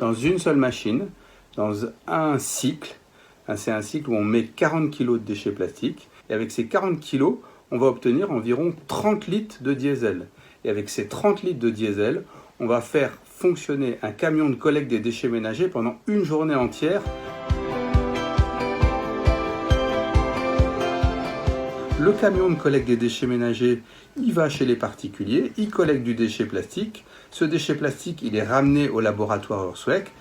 dans une seule machine, dans un cycle. C'est un cycle où on met 40 kg de déchets plastiques. Et avec ces 40 kg, on va obtenir environ 30 litres de diesel. Et avec ces 30 litres de diesel, on va faire fonctionner un camion de collecte des déchets ménagers pendant une journée entière. Le camion de collecte des déchets ménagers, il va chez les particuliers, il collecte du déchet plastique. Ce déchet plastique, il est ramené au laboratoire Earthwake.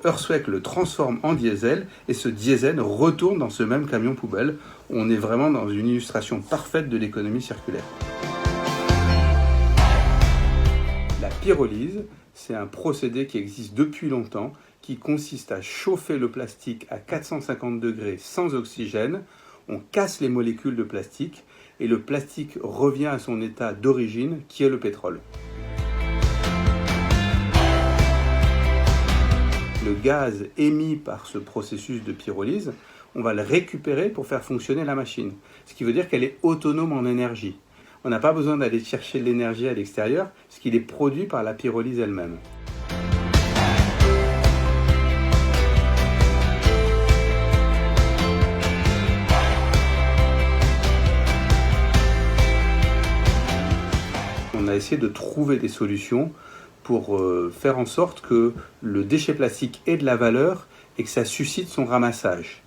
Earthwake le transforme en diesel et ce diesel retourne dans ce même camion poubelle. On est vraiment dans une illustration parfaite de l'économie circulaire. La pyrolyse, c'est un procédé qui existe depuis longtemps, qui consiste à chauffer le plastique à 450 degrés sans oxygène. On casse les molécules de plastique et le plastique revient à son état d'origine, qui est le pétrole. Le gaz émis par ce processus de pyrolyse, on va le récupérer pour faire fonctionner la machine. Ce qui veut dire qu'elle est autonome en énergie. On n'a pas besoin d'aller chercher de l'énergie à l'extérieur, parce qu'il est produit par la pyrolyse elle-même. On a essayé de trouver des solutions pour faire en sorte que le déchet plastique ait de la valeur et que ça suscite son ramassage.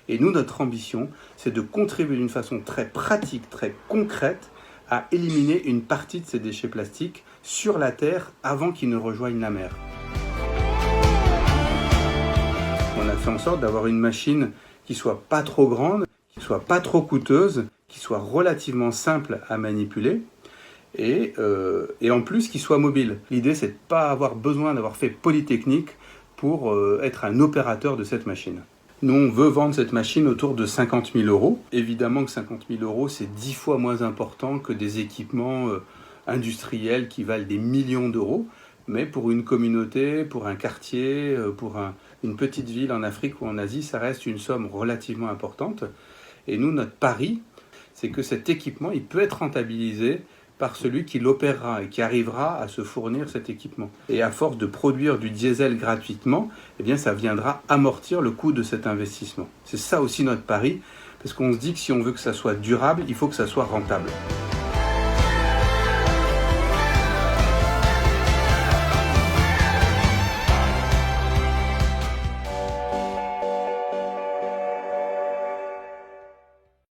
Et nous, notre ambition, c'est de contribuer d'une façon très pratique, très concrète, à éliminer une partie de ces déchets plastiques sur la Terre avant qu'ils ne rejoignent la mer. On a fait en sorte d'avoir une machine qui soit pas trop grande, qui soit pas trop coûteuse, qui soit relativement simple à manipuler, et en plus qu'il soit mobile. L'idée, c'est de ne pas avoir besoin d'avoir fait Polytechnique pour être un opérateur de cette machine. Nous, on veut vendre cette machine autour de 50 000 €. Évidemment que 50 000 € c'est 10 fois moins important que des équipements industriels qui valent des millions d'euros. Mais pour une communauté, pour un quartier, pour une petite ville en Afrique ou en Asie, ça reste une somme relativement importante. Et nous, notre pari, c'est que cet équipement, il peut être rentabilisé par celui qui l'opérera et qui arrivera à se fournir cet équipement. Et à force de produire du diesel gratuitement, eh bien, ça viendra amortir le coût de cet investissement. C'est ça aussi notre pari, parce qu'on se dit que si on veut que ça soit durable, il faut que ça soit rentable.